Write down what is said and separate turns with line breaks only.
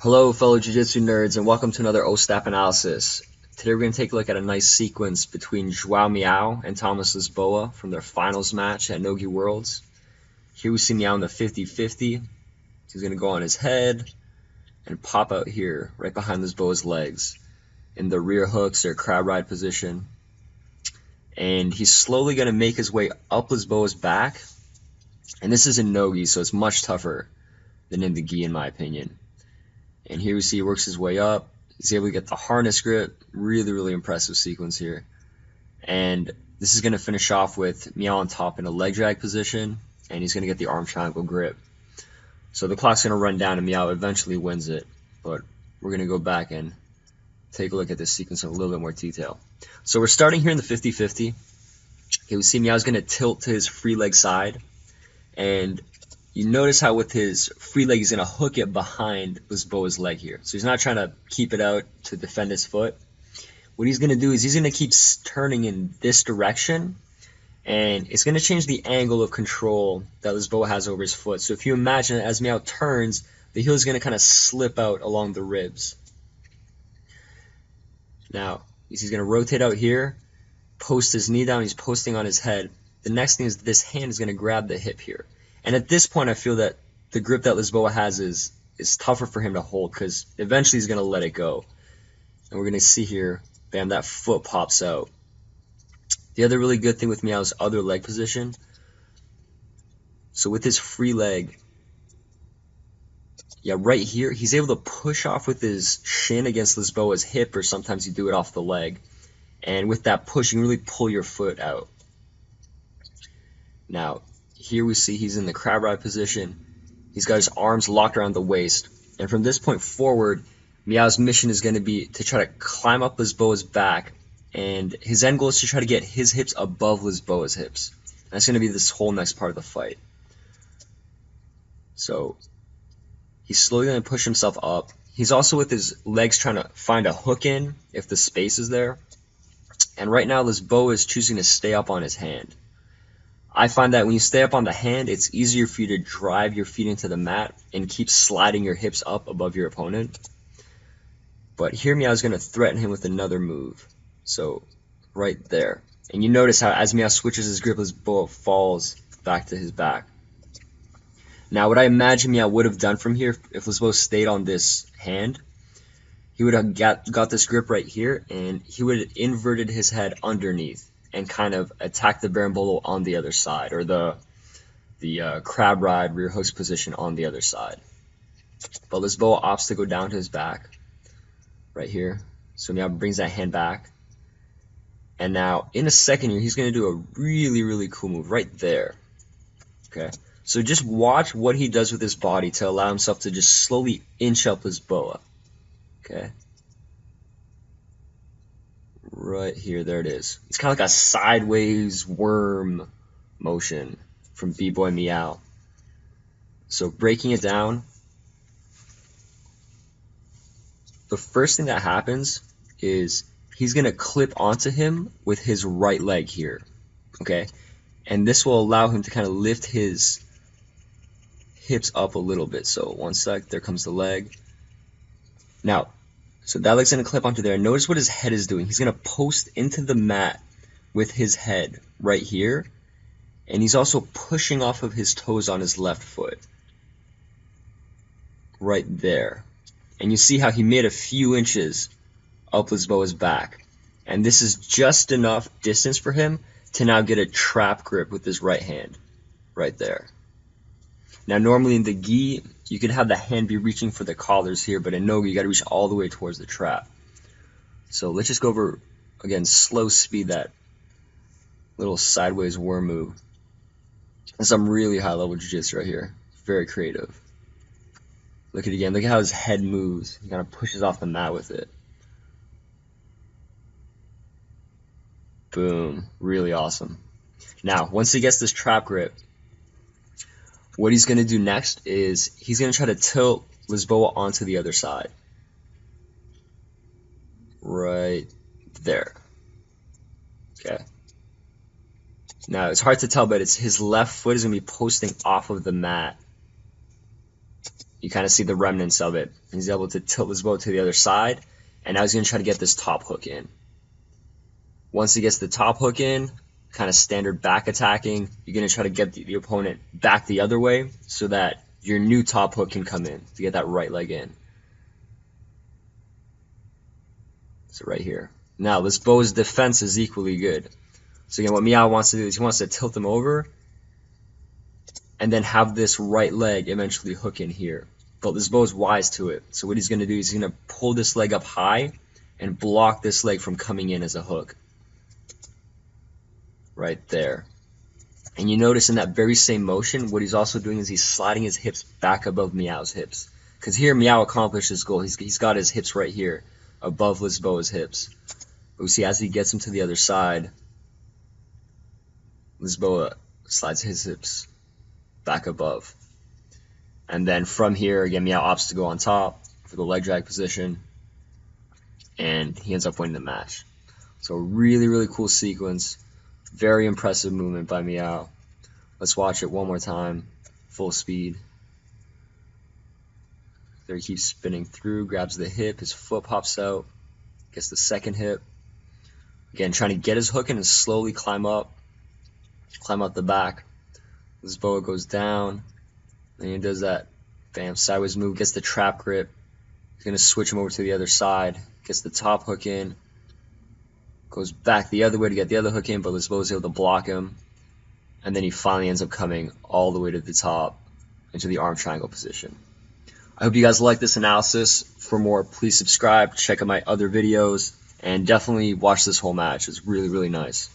Hello fellow Jiu-Jitsu nerds and welcome to another O-Step analysis. Today we're going to take a look at a nice sequence between Joao Miyao and Thomas Lisboa from their finals match at No Gi Worlds. Here we see Miyao in the 50-50. He's going to go on his head and pop out here right behind Lisboa's legs in the rear hooks or crab ride position. And he's slowly going to make his way up Lisboa's back. And this is in No Gi, so it's much tougher than in the Gi in my opinion. And here we see he works his way up. He's able to get the harness grip. Really impressive sequence here. And this is going to finish off with Miyao on top in a leg drag position. And he's going to get the arm triangle grip. So the clock's going to run down and Miyao eventually wins it. But we're going to go back and take a look at this sequence in a little bit more detail. So we're starting here in the 50-50. Okay, we see Miyao's going to tilt to his free leg side. And you notice how with his free leg, he's going to hook it behind Lisboa's leg here. So he's not trying to keep it out to defend his foot. What he's going to do is he's going to keep turning in this direction, and it's going to change the angle of control that Lisboa has over his foot. So if you imagine as Miyao turns, the heel is going to kind of slip out along the ribs. Now, he's going to rotate out here, post his knee down, he's posting on his head. The next thing is this hand is going to grab the hip here. And at this point, I feel that the grip that Lisboa has is tougher for him to hold because eventually he's going to let it go. And we're going to see here, bam, that foot pops out. The other really good thing with Miyao's other leg position, so with his free leg, right here, he's able to push off with his shin against Lisboa's hip, or sometimes you do it off the leg. And with that push, you can really pull your foot out. Now, here we see he's in the crab ride position. He's got his arms locked around the waist. And from this point forward, Miyao's mission is going to be to try to climb up Lisboa's back. And his end goal is to try to get his hips above Lisboa's hips. And that's going to be this whole next part of the fight. So he's slowly going to push himself up. He's also with his legs trying to find a hook in if the space is there. And right now Lisboa is choosing to stay up on his hand. I find that when you stay up on the hand, it's easier for you to drive your feet into the mat and keep sliding your hips up above your opponent. But here Miyao is going to threaten him with another move. So right there. And you notice how as Miyao switches his grip, Lisboa falls back to his back. Now what I imagine Miyao would have done from here if Lisboa stayed on this hand, he would have got this grip right here and he would have inverted his head underneath and kind of attack the berimbolo on the other side, or the crab ride rear hooks position on the other side. But Lisboa opts to go down to his back, right here. So Miyao brings that hand back. And now, in a second here, he's going to do a really cool move right there. Okay, so just watch what he does with his body to allow himself to just slowly inch up Lisboa. Okay. Right here, there it is. It's kind of like a sideways worm motion from B-Boy Miyao. So breaking it down, the first thing that happens is he's going to clip onto him with his right leg here. Okay? And this will allow him to kind of lift his hips up a little bit. So one sec, there comes the leg. Now, so that leg's going to clip onto there. Notice what his head is doing. He's going to post into the mat with his head right here. And he's also pushing off of his toes on his left foot. Right there. And you see how he made a few inches up Lisboa's back. And this is just enough distance for him to now get a trap grip with his right hand. Right there. Now normally in the gi, you could have the hand be reaching for the collars here, but in no gi, you got to reach all the way towards the trap. So let's just go over, again, slow speed that little sideways worm move. And some really high level jiu-jitsu right here. Very creative. Look at it again. Look at how his head moves. He kind of pushes off the mat with it. Boom. Really awesome. Now, once he gets this trap grip, what he's going to do next is he's going to try to tilt Lisboa onto the other side. Right there. Okay. Now, it's hard to tell, but it's his left foot is going to be posting off of the mat. You kind of see the remnants of it. He's able to tilt Lisboa to the other side, and now he's going to try to get this top hook in. Once he gets the top hook in, kind of standard back attacking, you're going to try to get the opponent back the other way so that your new top hook can come in to get that right leg in. So right here. Now, Lisboa's defense is equally good. So again, what Miyao wants to do is he wants to tilt him over and then have this right leg eventually hook in here. But Lisboa's wise to it. So what he's going to do is he's going to pull this leg up high and block this leg from coming in as a hook. Right there. And you notice in that very same motion, what he's also doing is he's sliding his hips back above Miyao's hips. Because here Miyao accomplished his goal. He's got his hips right here above Lisboa's hips. But we see as he gets him to the other side, Lisboa slides his hips back above. And then from here, again, Miyao opts to go on top for the leg drag position. And he ends up winning the match. So really, really cool sequence. Very impressive movement by Miyao. Let's watch it one more time. Full speed. There he keeps spinning through, grabs the hip, his foot pops out, gets the second hip. Again, trying to get his hook in and slowly climb up the back. Lisboa goes down, and he does that bam sideways move, gets the trap grip. He's going to switch him over to the other side, gets the top hook in, goes back the other way to get the other hook in, but Lisboa is able to block him, and then he finally ends up coming all the way to the top into the arm triangle position. I hope you guys like this analysis. For more, please subscribe, check out my other videos, and definitely watch this whole match. It's really, really nice.